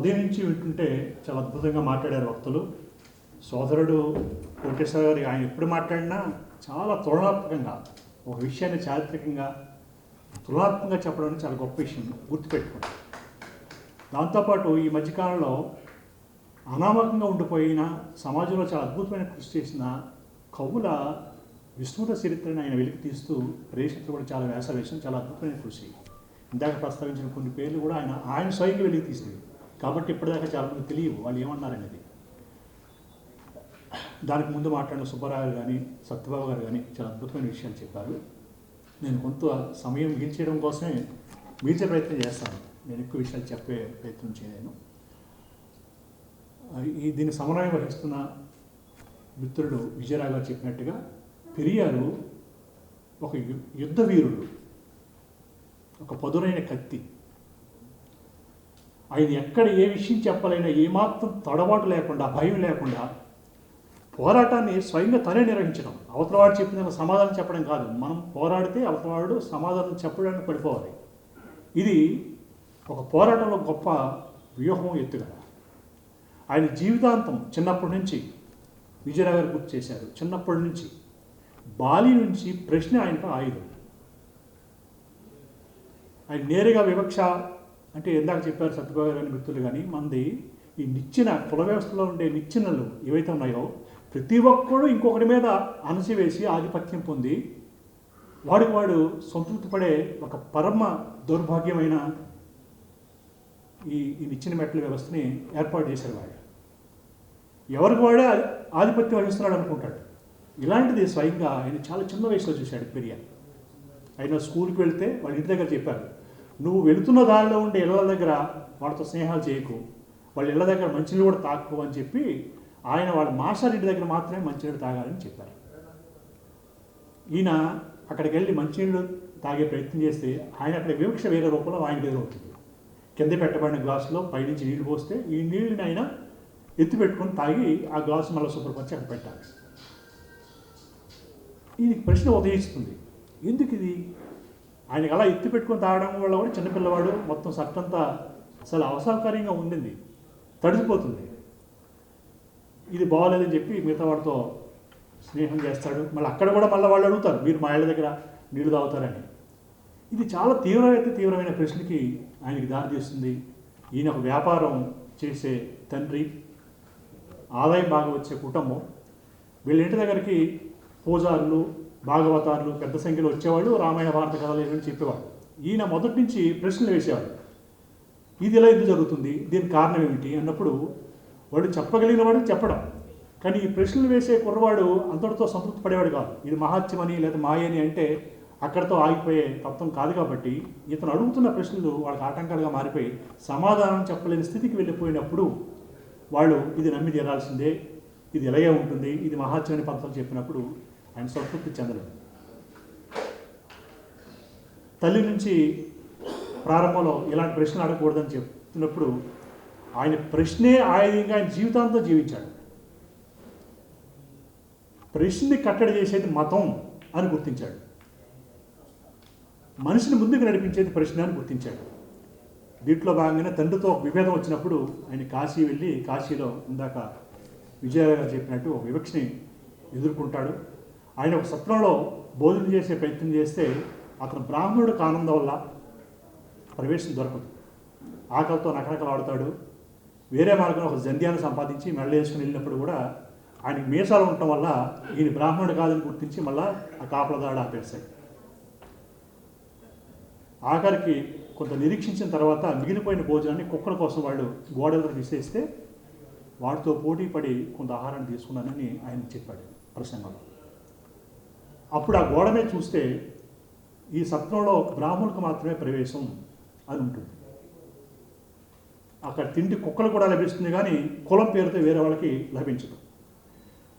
ఉదయం నుంచి వింటుంటే చాలా అద్భుతంగా మాట్లాడారు వక్తలు. సోదరుడు కోటేశ్వర గారు ఆయన ఎప్పుడు మాట్లాడినా చాలా తులనాత్మకంగా ఒక విషయాన్ని చారిత్రకంగా తులనాత్మకంగా చెప్పడం చాలా గొప్ప విషయం, గుర్తుపెట్టుకోండి. దాంతోపాటు ఈ మధ్యకాలంలో అనామకంగా ఉండిపోయిన సమాజంలో చాలా అద్భుతమైన కృషి చేసిన కవుల విస్తృత చరిత్రను ఆయన వెలికి తీస్తూ రేషత్తులు కూడా చాలా వేషం చాలా అద్భుతమైన కృషి. ఇందాక ప్రస్తావించిన కొన్ని పేర్లు కూడా ఆయన స్వయంగా వెలికి తీసినవి కాబట్టి ఇప్పటిదాకా చాలామంది తెలియవు వాళ్ళు ఏమన్నారనేది. దానికి ముందు మాట్లాడిన సుబ్బారావు గారు కానీ సత్యబాబు గారు కానీ చాలా అద్భుతమైన విషయాలు చెప్పారు. నేను కొంత సమయం మిగిల్చేయడం కోసమే మిగిల్చే ప్రయత్నం చేస్తాను, నేను ఎక్కువ విషయాలు చెప్పే ప్రయత్నం చేయలేను. దీన్ని సమన్వయం వహిస్తున్న మిత్రుడు విజయరావు గారు చెప్పినట్టుగా పెరియారు ఒక యుద్ధ వీరుడు, ఒక పదునైన కత్తి. ఆయన ఎక్కడ ఏ విషయం చెప్పాలైనా ఏమాత్రం తడబాటు లేకుండా భయం లేకుండా పోరాటాన్ని స్వయంగా తనే నిర్వహించడం. అవతలవాడు చెప్పిన సమాధానం చెప్పడం కాదు, మనం పోరాడితే అవతలవాడు సమాధానం చెప్పడానికి పడిపోవాలి. ఇది ఒక పోరాటంలో గొప్ప వ్యూహం, ఎత్తుగడ. ఆయన జీవితాంతం చిన్నప్పటి నుంచి విజయరావు గారు గుర్తు చేశారు, చిన్నప్పటి నుంచి బాలి నుంచి ప్రశ్న ఆయనకు ఆయుధం. ఆయన నేరుగా వివక్ష అంటే ఇందాక చెప్పారు సత్యబాబు గారు మిత్రులు కానీ మంది ఈ నిచ్చెన కుల వ్యవస్థలో ఉండే నిచ్చెనలు ఏవైతే ఉన్నాయో ప్రతి ఒక్కడు ఇంకొకటి మీద అణచివేసి ఆధిపత్యం పొంది వాడికి వాడు సంతృప్తి పడే ఒక పరమ దౌర్భాగ్యమైన ఈ నిచ్చెన మెట్ల వ్యవస్థని ఏర్పాటు చేశారు. వాడు ఎవరికి వాడే ఆధిపత్యం వహిస్తున్నాడు అనుకుంటాడు. ఇలాంటిది స్వయంగా ఆయన చాలా చిన్న వయసులో చూశాడు పెరియార్. ఆయన స్కూల్కి వెళ్తే వాళ్ళ ఇంటి దగ్గర చెప్పారు, నువ్వు వెళుతున్న దారిలో ఉండే ఇళ్ళ దగ్గర వాళ్ళతో స్నేహాలు చేయకు, వాళ్ళ ఇళ్ళ దగ్గర మంచినీళ్ళు కూడా తాకు అని చెప్పి ఆయన వాళ్ళ మాస్టర్ ఇంటి దగ్గర మాత్రమే మంచినీళ్ళు తాగాలని చెప్పారు. ఈయన అక్కడికి వెళ్ళి మంచినీళ్ళు తాగే ప్రయత్నం చేస్తే ఆయన అక్కడ వివక్ష వేరే రూపంలో ఆయనకు ఎదురవుతుంది. కింద పెట్టబడిన గ్లాసులో పైనుంచి నీళ్లు పోస్తే ఈ నీళ్ళని ఆయన ఎత్తి పెట్టుకొని తాగి ఆ గ్లాసు మళ్ళీ శుభ్రపరిచి అక్కడ పెట్టాలి. ఇది ప్రశ్న ఉదయిస్తుంది, ఎందుకు ఇది ఆయనకు అలా ఎత్తి పెట్టుకొని తాగడం వల్ల కూడా చిన్నపిల్లవాడు మొత్తం సట్టంతా అసలు అసౌకర్యంగా ఉండింది, తడిసిపోతుంది. ఇది బాగోలేదని చెప్పి మిగతా వాడితో స్నేహం చేస్తాడు. మళ్ళీ అక్కడ కూడా మళ్ళీ వాళ్ళు అడుగుతారు, మీరు మా ఇళ్ళ దగ్గర నీళ్లు తాగుతారని. ఇది చాలా తీవ్రమైన ప్రశ్నకి ఆయనకి దారితీస్తుంది. ఈయన ఒక వ్యాపారం చేసే తండ్రి, ఆదాయం బాగా వచ్చే కుటుంబం. వీళ్ళ ఇంటి దగ్గరికి పూజారులు, భాగవతారులు పెద్ద సంఖ్యలో వచ్చేవాళ్ళు, రామాయణ భారత కథలు ఏమని చెప్పేవాడు. ఈయన మొదటి నుంచి ప్రశ్నలు వేసేవాడు, ఇది ఎలా ఎందుకు జరుగుతుంది, దీనికి కారణం ఏమిటి అన్నప్పుడు వాడు చెప్పగలిగిన వాడికి చెప్పడం. కానీ ఈ ప్రశ్నలు వేసే కుర్రవాడు అంతటితో సంతృప్తి పడేవాడు కాదు. ఇది మహాత్మ్యమని లేదా మాయని అంటే అక్కడితో ఆగిపోయే తత్వం కాదు. కాబట్టి ఇతను అడుగుతున్న ప్రశ్నలు వాళ్ళకి ఆటంకాలుగా మారిపోయి సమాధానం చెప్పలేని స్థితికి వెళ్ళిపోయినప్పుడు వాళ్ళు ఇది నమ్మి తీరాల్సిందే, ఇది ఎలాగే ఉంటుంది, ఇది మహాత్మ్యమని పద్ధతులు చెప్పినప్పుడు ఆయన సంతృప్తి చెందలేదు. తల్లి నుంచి ప్రారంభంలో ఇలాంటి ప్రశ్నలు అడగకూడదని చెప్తున్నప్పుడు ఆయన ప్రశ్నే ఆయుధంగా ఆయన జీవితాంతం జీవించాడు. ప్రశ్నని కట్టడి చేసేది మతం అని గుర్తించాడు, మనిషిని ముందుకు నడిపించేది ప్రశ్న అని గుర్తించాడు. దీంట్లో భాగంగానే తండ్రితో విభేదం వచ్చినప్పుడు ఆయన కాశీ వెళ్ళి కాశీలో ఇందాక విజయరావు గారు చెప్పినట్టు ఒక వివక్షని ఎదుర్కొంటాడు. ఆయన ఒక సత్రంలో బోధన చేసే ప్రయత్నం చేస్తే అతను బ్రాహ్మణుడు కానందు వల్ల ప్రవేశం దొరకదు. ఆకలితో నకనకలాడుతాడు. వేరే మార్గంలో ఒక జంధ్యాన్ని సంపాదించి మెళ్ళ వేసుకుని వెళ్ళినప్పుడు కూడా ఆయనకి మీసాలు ఉండటం వల్ల ఈయన బ్రాహ్మణుడు కాదని గుర్తించి మళ్ళా ఆ కాపలదాడు ఆపేస్తాడు. ఆఖరికి కొంత నిరీక్షించిన తర్వాత మిగిలిపోయిన భోజనాన్ని కుక్కల కోసం వాళ్ళు గోడలు విసేస్తే వాటితో పోటీ పడి కొంత ఆహారాన్ని తీసుకున్నానని ఆయన చెప్పాడు ప్రసంగంలో. అప్పుడు ఆ గోడ మీద చూస్తే ఈ సత్రంలో బ్రాహ్మణులకు మాత్రమే ప్రవేశం అని ఉంటుంది. అక్కడ తిండి కుక్కలు కూడా లభిస్తుంది కానీ కులం పేరుతో వేరే వాళ్ళకి లభించదు.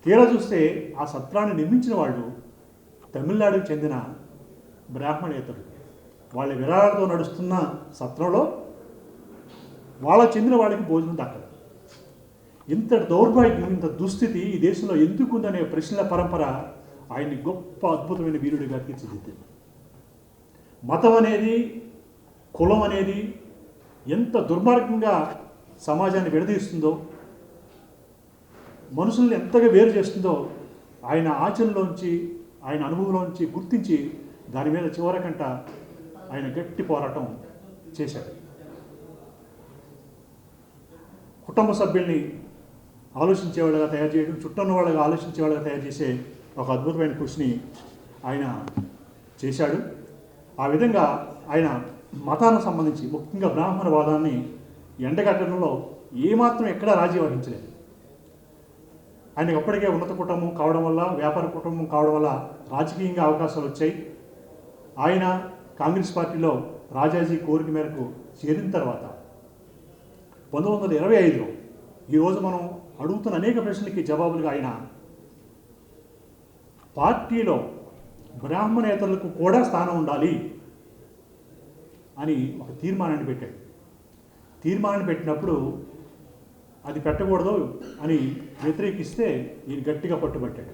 తీరా చూస్తే ఆ సత్రాన్ని నిర్మించిన వాళ్ళు తమిళనాడుకు చెందిన బ్రాహ్మణేతరులు. వాళ్ళ విరాళాలతో నడుస్తున్న సత్రంలో వాళ్ళకు చెందిన వాళ్ళకి భోజనం దక్కదు. ఇంత దౌర్భాగ్యం, ఇంత దుస్థితి ఈ దేశంలో ఎందుకుందనే ప్రశ్నల పరంపర ఆయన్ని గొప్ప అద్భుతమైన వీరుడిగా తీర్చిదిద్దింది. మతం అనేది, కులం అనేది ఎంత దుర్మార్గంగా సమాజాన్ని విడదీస్తుందో, మనుషుల్ని ఎంతగా వేరు చేస్తుందో ఆయన ఆచరణలోంచి, ఆయన అనుభవంలోంచి గుర్తించి దాని మీద చివరకంట ఆయన గట్టి పోరాటం చేశాడు. కుటుంబ సభ్యుల్ని ఆలోచించేవాళ్ళగా తయారు చేయడం, చుట్టూ వాళ్ళగా ఆలోచించేవాళ్ళగా తయారు చేసే ఒక అద్భుతమైన కృషిని ఆయన చేశాడు. ఆ విధంగా ఆయన మతానికి సంబంధించి ముఖ్యంగా బ్రాహ్మణవాదాన్ని ఎండగట్టడంలో ఏమాత్రం ఎక్కడా రాజీ వహించలేదు. ఆయనకు అప్పటికే ఉన్నత కుటుంబం కావడం వల్ల, వ్యాపార కుటుంబం కావడం వల్ల రాజకీయంగా అవకాశాలు వచ్చాయి. ఆయన కాంగ్రెస్ పార్టీలో రాజాజీ కోరిక మేరకు చేరిన తర్వాత 1925లో ఈరోజు మనం అడుగుతున్న అనేక ప్రశ్నలకి జవాబులుగా ఆయన పార్టీలో బ్రాహ్మణేతరులకు కూడా స్థానం ఉండాలి అని ఒక తీర్మానాన్ని పెట్టాడు. తీర్మానాన్ని పెట్టినప్పుడు అది పెట్టకూడదు అని వ్యతిరేకిస్తే ఈయన గట్టిగా పట్టుబట్టాడు.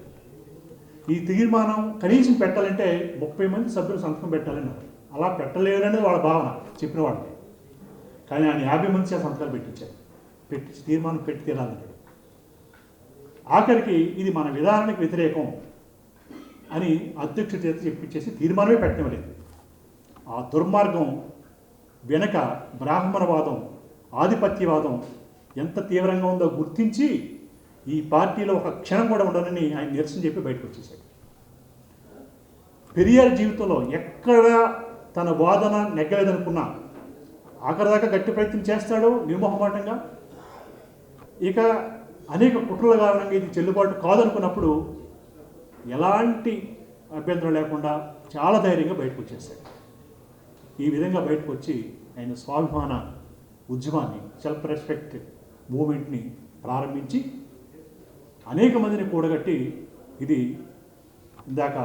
ఈ తీర్మానం కనీసం పెట్టాలంటే 30 మంది సభ్యులు సంతకం పెట్టాలని, అలా పెట్టలేరనేది వాళ్ళ భావన చెప్పిన వాళ్ళకి. కానీ ఆయన 50 మంది సంతకాలు పెట్టించారు. తీర్మానం పెట్టి తీరాలంటాడు. ఆఖరికి ఇది మన విధానానికి వ్యతిరేకం అని అధ్యక్షుడి చేత చెప్పించేసి తీర్మానమే పెట్టనివ్వలేదు. ఆ దుర్మార్గం వెనక బ్రాహ్మణవాదం, ఆధిపత్యవాదం ఎంత తీవ్రంగా ఉందో గుర్తించి ఈ పార్టీలో ఒక క్షణం కూడా ఉండనని ఆయన నిరసన చెప్పి బయటకు వచ్చేసాడు. పెరియార్ జీవితంలో ఎక్కడ తన వాదన నెగ్గలేదనుకున్నా ఆఖరిదాకా గట్టి ప్రయత్నం చేస్తాడు నిర్మోహమాటంగా. ఇక అనేక కుట్రల కారణంగా ఇది చెల్లుబాటు కాదనుకున్నప్పుడు ఎలాంటి అభ్యంతరం లేకుండా చాలా ధైర్యంగా బయటకు వచ్చేసాడు. ఈ విధంగా బయటకు వచ్చి ఆయన స్వాభిమాన ఉద్యమాన్ని, సెల్ఫ్ రెస్పెక్ట్ మూమెంట్ని ప్రారంభించి అనేక మందిని కూడగట్టి, ఇది ఇందాక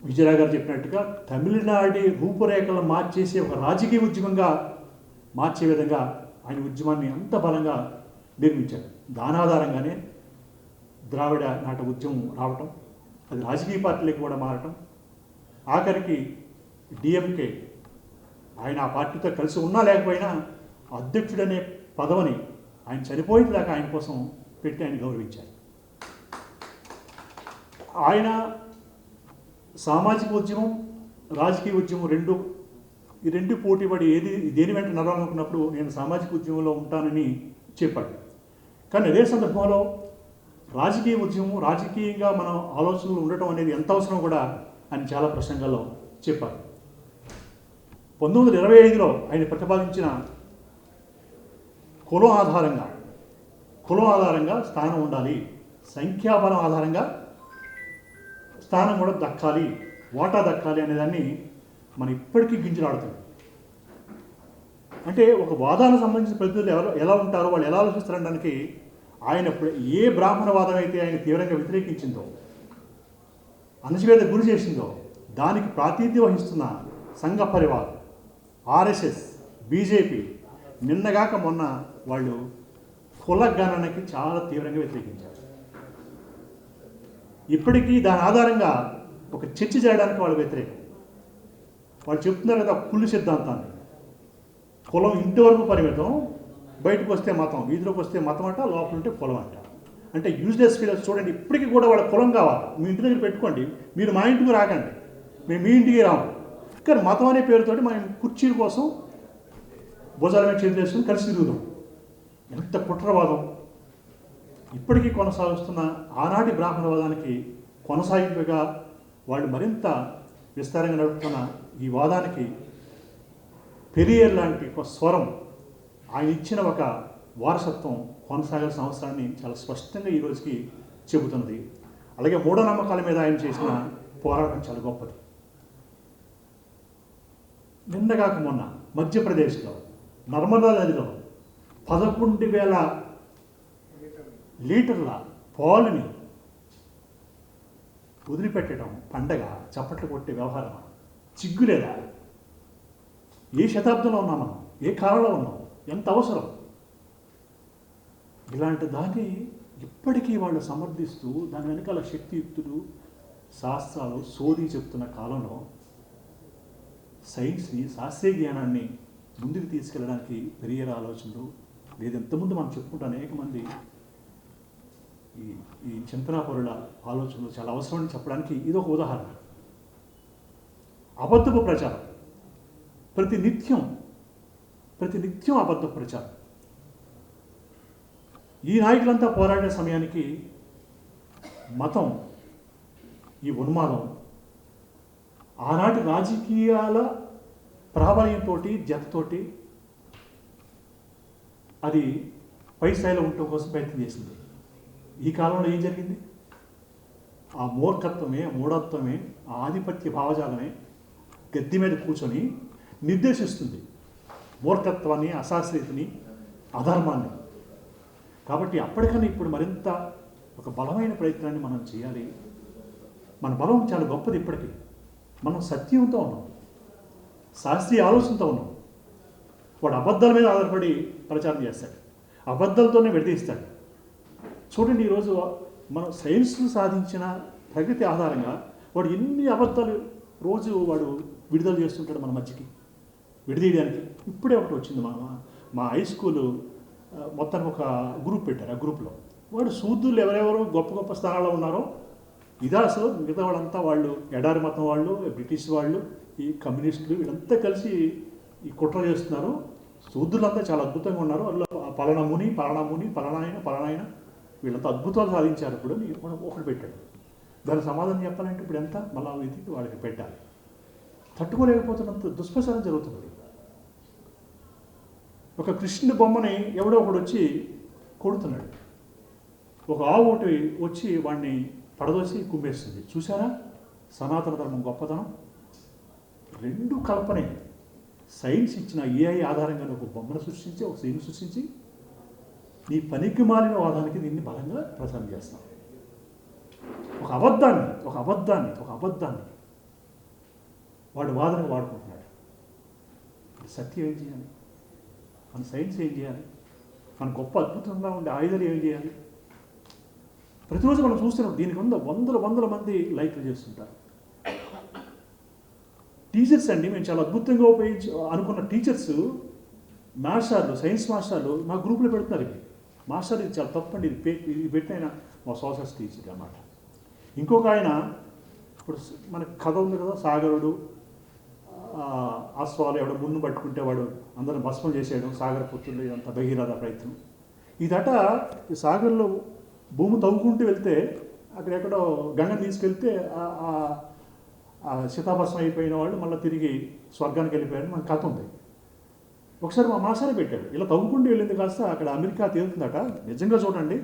విజయరావు గారు చెప్పినట్టుగా తమిళనాడు రూపురేఖలను మార్చేసి ఒక రాజకీయ ఉద్యమంగా మార్చే విధంగా ఆయన ఉద్యమాన్ని అంత బలంగా నిర్మించాడు. దానాధారంగానే ద్రావిడ నాట ఉద్యమం రావటం, అది రాజకీయ పార్టీలకు కూడా మారటం, ఆఖరికి డిఎంకే ఆయన ఆ పార్టీతో కలిసి ఉన్నా లేకపోయినా అధ్యక్షుడనే పదవిని ఆయన చనిపోయేదాకా ఆయన కోసం పెట్టి ఆయన గౌరవించారు. ఆయన సామాజిక ఉద్యమం, రాజకీయ ఉద్యమం ఈ రెండు పోటీపడి దేని వెంట నడవాలనుకున్నప్పుడు నేను సామాజిక ఉద్యమంలో ఉంటానని చెప్పాడు. కానీ అదే సందర్భంలో రాజకీయ ఉద్యమం, రాజకీయంగా మనం ఆలోచనలు ఉండటం అనేది ఎంత అవసరం కూడా ఆయన చాలా ప్రసంగాల్లో చెప్పారు. 1925లో ఆయన ప్రతిపాదించిన కులం ఆధారంగా స్థానం ఉండాలి, సంఖ్యాబలం ఆధారంగా స్థానం కూడా దక్కాలి, వాటా దక్కాలి అనేదాన్ని మనం ఇప్పటికీ గింజలాడుతుంది. అంటే ఒక వాదానికి సంబంధించిన ప్రతినిధులు ఎలా ఉంటారో, వాళ్ళు ఎలా ఆలోచిస్తారనడానికి ఆయన ఏ బ్రాహ్మణవాదం అయితే ఆయన తీవ్రంగా వ్యతిరేకించిందో, అణచివేత గురి చేసిందో దానికి ప్రాతినిధ్యం వహిస్తున్న సంఘ పరివార్, ఆర్ఎస్ఎస్, బీజేపీ నిన్నగాక మొన్న వాళ్ళు కుల గణనకి చాలా తీవ్రంగా వ్యతిరేకించారు. ఇప్పటికీ దాని ఆధారంగా ఒక చర్చ చేయడానికి వాళ్ళు వ్యతిరేకం. వాళ్ళు చెప్తున్నారు కదా కుళ్ళు సిద్ధాంతాన్ని, కులం ఇంటి వరకు పరిమితం, బయటకు వస్తే మతం, వీధిలోకి వస్తే మతం అంట, లోపల ఉంటే కులం అంట. అంటే యూజ్లెస్ ఫీలర్స్ చూడండి, ఇప్పటికీ కూడా వాళ్ళ కులం కావాలి. మీ ఇంటి దగ్గర పెట్టుకోండి, మీరు మా ఇంటికి రాకండి, మేము మీ ఇంటికి రాము. కానీ మతం అనే పేరుతోటి మనం కుర్చీల కోసం భుజాల మీద చేతులు వేసుకుని కలిసి తిరుగుదాం. ఎంత కుట్రవాదం! ఇప్పటికీ కొనసాగుతున్న ఆనాటి బ్రాహ్మణవాదానికి కొనసాగింపుగా వాళ్ళు మరింత విస్తారంగా నడుపుతున్న ఈ వాదానికి పెరియార్ లాంటి ఒక స్వరం, ఆయన ఇచ్చిన ఒక వారసత్వం కొనసాగాల్సిన అవసరాన్ని చాలా స్పష్టంగా ఈ రోజుకి చెబుతున్నది. అలాగే మూఢనమ్మకాల మీద ఆయన చేసిన పోరాటం చాలా గొప్పది. నిన్నగాక మొన్న మధ్యప్రదేశ్లో నర్మదా నదిలో 11,000 లీటర్ల పాలుని వదిలిపెట్టడం పండగ, చప్పట్లు కొట్టే వ్యవహారం. చిగ్గులేదా? ఏ శతాబ్దంలో ఉన్నాం మనం? ఏ కాలంలో ఉన్నాం? ఎంత అవసరం? ఇలాంటి దాన్ని ఇప్పటికీ వాళ్ళు సమర్థిస్తూ దాని వెనకాల శక్తియుక్తులు, శాస్త్రాలు శోధి చెప్తున్న కాలంలో సైన్స్ని, శాస్త్రీయ జ్ఞానాన్ని ముందుకు తీసుకెళ్ళడానికి పెరియార్ ఆలోచనలు లేదు ఇంతకుముందు మనం చెప్పుకుంటే అనేక మంది ఈ ఈ చింతనాపరుల ఆలోచనలు చాలా అవసరమని చెప్పడానికి ఇది ఒక ఉదాహరణ. అబద్ధపు ప్రచారం, ప్రతి నిత్యం అబద్ధపు ప్రచారం. ఈ నాయకులంతా పోరాడే సమయానికి మతం, ఈ ఉన్మాదం ఆనాటి రాజకీయాల ప్రాబల్యంతో జతతోటి అది పై స్థాయిలో ఉండటం కోసం ప్రయత్నం చేసింది. ఈ కాలంలో ఏం జరిగింది? ఆ మూర్ఖత్వమే, మూఢత్వమే, ఆ ఆధిపత్య భావజాలమే గద్దె మీద కూర్చొని నిర్దేశిస్తుంది మూర్ఖత్వాన్ని, అశాస్త్రీయతని, అధర్మాన్ని. కాబట్టి అప్పటికన్నా ఇప్పుడు మరింత ఒక బలమైన ప్రయత్నాన్ని మనం చేయాలి. మన బలం చాలా గొప్పది. ఇప్పటికీ మనం సత్యంతో ఉన్నాం, శాస్త్రీయ ఆలోచనతో ఉన్నాం. వాడు అబద్ధాల మీద ఆధారపడి ప్రచారం చేస్తాడు, అబద్ధాలతోనే విడదీస్తాడు. చూడండి, ఈరోజు మనం సైన్స్ను సాధించిన ప్రగతి ఆధారంగా వాడు ఎన్ని అబద్ధాలు రోజు వాడు విడుదల చేస్తుంటాడు మన మధ్యకి విడదీయడానికి. ఇప్పుడే ఒకటి వచ్చింది, మా హై స్కూలు మొత్తానికి ఒక గ్రూప్ పెట్టారు. ఆ గ్రూప్లో వాడు శూద్రులు ఎవరెవరో గొప్ప గొప్ప స్థానాల్లో ఉన్నారో ఇదా అసలు మిగతా వాళ్ళంతా వాళ్ళు ఎడారి మతం వాళ్ళు, బ్రిటిష్ వాళ్ళు, ఈ కమ్యూనిస్టులు వీళ్ళంతా కలిసి ఈ కుట్ర చేస్తున్నారు. శూద్రులంతా చాలా అద్భుతంగా ఉన్నారు. వాళ్ళు పలానా ముని పలానాయన వీళ్ళంతా అద్భుతాలు సాధించారు. ఇప్పుడు ఒకటి పెట్టాడు. దాని సమాధానం చెప్పాలంటే ఇప్పుడు ఎంత మళ్ళా వెతికి వాళ్ళకి పెట్టాలి. తట్టుకోలేకపోతున్నంత దుష్ప్రచారం జరుగుతుంది. ఒక కృష్ణుడి బొమ్మని ఎవడో ఒకడు వచ్చి కొడుతున్నాడు. ఒక ఆవు ఒకటి వచ్చి వాడిని పడదోసి కుమ్మేస్తుంది. చూసారా సనాతన ధర్మం గొప్పతనం? రెండు కల్పనే. సైన్స్ ఇచ్చిన ఏఐ ఆధారంగా ఒక బొమ్మను సృష్టించి, ఒక సీను సృష్టించి నీ పనికి మాలిన వాదానికి దీన్ని బలంగా ప్రచారం చేస్తాం. ఒక అబద్ధాన్ని వాడు వాదనగా వాడుకుంటున్నాడు. సత్యం ఏం చేయాలి? మన సైన్స్ ఏం చేయాలి? మన గొప్ప అద్భుతంగా ఉండే ఆయుధాలు ఏం చేయాలి? ప్రతిరోజు మనం చూస్తున్నాం, దీనికి వందల మంది లైక్లు చేస్తుంటారు. టీచర్స్ అండి, మేము చాలా అద్భుతంగా అనుకున్న టీచర్స్, మాస్టర్లు, సైన్స్ మాస్టర్లు మా గ్రూప్లో పెడుతున్నారు. ఇది మాస్టర్ ఇది చాలా తప్పండి, ఇది పెట్టిన మా సోషల్స్ టీచర్ అన్నమాట. ఇంకొక ఆయన ఇప్పుడు మనకు కథ ఉంది కదా, సాగరుడు ఆస్వాలు ఎవడో మున్ను పట్టుకుంటే వాడు అందరం భస్మం చేసేయడం, సాగర పుత్రులు, ఇదంతా భగీరథ ప్రయత్నం. ఇదట ఈ సాగర్లో భూమి తవ్వుకుంటూ వెళ్తే అక్కడెక్కడో గంగని తీసుకెళ్తే శితాభస్మం అయిపోయిన వాళ్ళు మళ్ళీ తిరిగి స్వర్గానికి వెళ్ళిపోయారని మన కథ ఉంది. ఒకసారి మా మాస్టరే పెట్టాడు, ఇలా తవ్వుకుంటూ వెళ్ళింది కాస్త అక్కడ అమెరికా తేలుతుందట. నిజంగా చూడండి,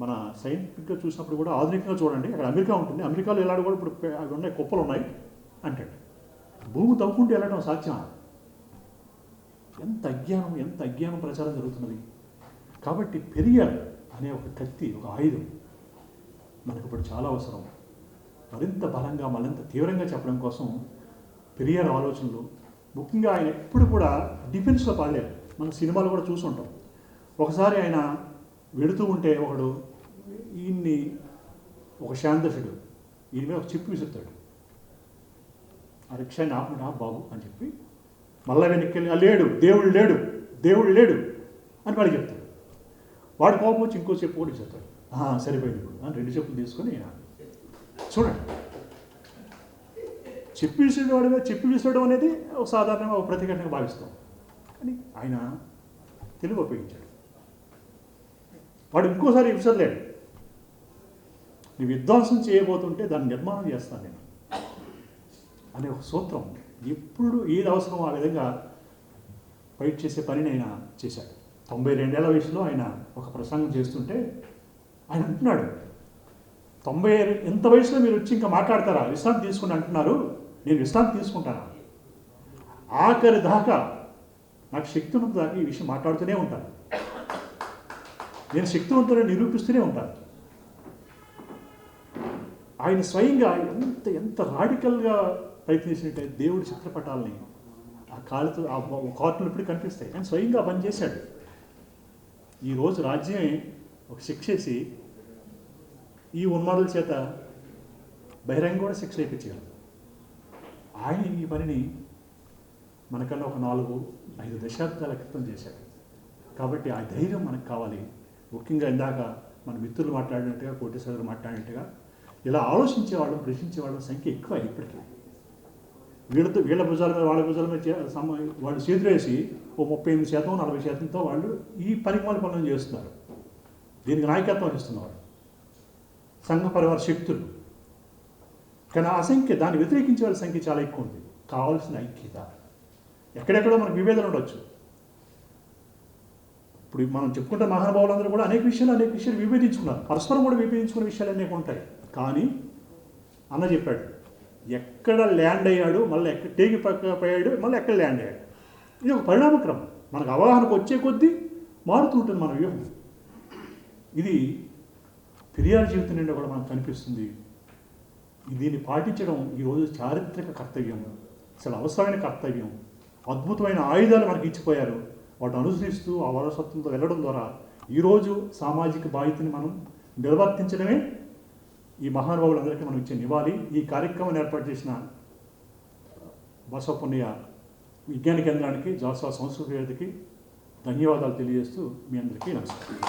మన సైంటిఫిక్గా చూసినప్పుడు కూడా ఆధునికంగా చూడండి, అక్కడ అమెరికా ఉంటుంది. అమెరికాలో వెళ్ళాడు కూడా ఇప్పుడు అవి ఉన్నాయి, కుప్పలు ఉన్నాయి అంటాడు. భూమి తవ్వుకుంటూ వెళ్ళడం సాధ్యమా? ఎంత అజ్ఞానం ప్రచారం జరుగుతున్నది. కాబట్టి పెరియార్ అనే ఒక కత్తి, ఒక ఆయుధం మనకు ఇప్పుడు చాలా అవసరం. మరింత బలంగా, మరింత తీవ్రంగా చెప్పడం కోసం పెరియార్ ఆలోచనలు, ముఖ్యంగా ఆయన ఎప్పుడు కూడా డిఫెన్స్లో పాడలేరు. మన సినిమాలు కూడా చూసుంటాం. ఒకసారి ఆయన వెడుతూ ఉంటే ఒకడు ఈయన్ని, ఒక శాంతసుడు ఈయన మీద ఒక చిప్పు విసురుతాడు. ఆ రిక్షాని ఆపమంటే బాబు అని చెప్పి మళ్ళా వెనక్కి వెళ్ళి దేవుడు లేడు అని వాడికి చెప్తాడు. వాడు కోపం వచ్చి ఇంకో చెప్పు కూడా చెప్తాడు. సరిపోయింది ఇప్పుడు అని 2 చెప్పులు తీసుకొని చూడండి. చెప్పి విసరడం అనేది ఒక సాధారణంగా ఒక ప్రతిఘటనగా భావిస్తాం. కానీ ఆయన తెలుగు ఉపయోగించాడు. వాడు ఇంకోసారి విసరలేడు. నీ విధ్వంసం చేయబోతుంటే దాన్ని నిర్మాణం చేస్తాను నేను అనే ఒక సూత్రం. ఎప్పుడు ఏది అవసరమో ఆ విధంగా ఫైట్ చేసే పనిని ఆయన చేశాడు. 92 ఏళ్ల వయసులో ఆయన ఒక ప్రసంగం చేస్తుంటే ఆయన అంటున్నాడు, 90 ఎంత వయసులో మీరు వచ్చి ఇంకా మాట్లాడతారా, విశ్రాంతి తీసుకుని అంటున్నారు, నేను విశ్రాంతి తీసుకుంటానా? ఆఖరి దాకా నాకు శక్తి ఉన్నంత దాకా ఈ విషయం మాట్లాడుతూనే ఉంటాను. నేను శక్తివంతులను నిరూపిస్తూనే ఉంటాను. ఆయన స్వయంగా ఎంత రాడికల్గా ప్రయత్నించినట్టే దేవుడి చిత్రపటాలని ఆ కాలుతో ఆ కార్టూన్లు ఇప్పుడు కనిపిస్తాయి. ఆయన స్వయంగా పని చేశాడు. ఈరోజు రాజ్యమే ఒక శిక్ష వేసి ఈ ఉన్మాదుల చేత బహిరంగ కూడా శిక్ష వేయించగలరు. ఆయన ఈ పనిని మనకన్నా ఒక 4-5 దశాబ్దాల క్రితం చేశాడు. కాబట్టి ఆ ధైర్యం మనకు కావాలి. ముఖ్యంగా ఇందాక మన మిత్రులు మాట్లాడినట్టుగా, కోటేశ్వర మాట్లాడినట్టుగా ఇలా ఆలోచించేవాళ్ళం, ప్రశ్నించేవాళ్ళం సంఖ్య ఎక్కువ ఇప్పటికీ. వీళ్ళ భుజాల మీద వాళ్ళ భుజాల మీద వాళ్ళు చేతులు వేసి ఓ 38% 40%తో వాళ్ళు ఈ పనికిమాల పనులను చేస్తున్నారు. దీనికి నాయకత్వం వహిస్తున్నారు సంఘ పరివార శక్తులు. కానీ ఆ సంఖ్య, దాన్ని వ్యతిరేకించే వాళ్ళ సంఖ్య చాలా ఎక్కువ ఉంది. కావాల్సిన ఐక్యత. ఎక్కడెక్కడో మనకు విభేదాలు ఉండొచ్చు. ఇప్పుడు మనం చెప్పుకుంటే మహానుభావులందరూ కూడా అనేక విషయాలు విభేదించుకున్నారు. పరస్పరం కూడా విభేదించుకునే విషయాలు అనేక ఉంటాయి. కానీ అన్న చెప్పాడు, ఎక్కడ ల్యాండ్ అయ్యాడు, మళ్ళీ ఎక్కడ టేకి పోయాడు, మళ్ళీ ఎక్కడ ల్యాండ్ అయ్యాడు. ఇది ఒక పరిణామక్రమం. మనకు అవగాహనకు వచ్చే కొద్దీ మారుతూ ఉంటుంది మన వ్యూహం. ఇది పెరియార్ జీవితం నిండా కూడా మనకు కనిపిస్తుంది. దీన్ని పాటించడం ఈరోజు చారిత్రక కర్తవ్యం, అసలు అవసరమైన కర్తవ్యం. అద్భుతమైన ఆయుధాలు మనకి ఇచ్చిపోయారు. వాటిని అనుసరిస్తూ ఆ వారసత్వంతో వెళ్ళడం ద్వారా ఈరోజు సామాజిక బాధ్యతని మనం నిర్వర్తించడమే ఈ మహానుభావులందరికీ మనం ఇచ్చే నివాళి. ఈ కార్యక్రమాన్ని ఏర్పాటు చేసిన బసవపున్నయ్య విజ్ఞాన కేంద్రానికి, జాస్వా సంస్కృతి వేదికకి ధన్యవాదాలు తెలియజేస్తూ మీ అందరికీ నమస్కారం.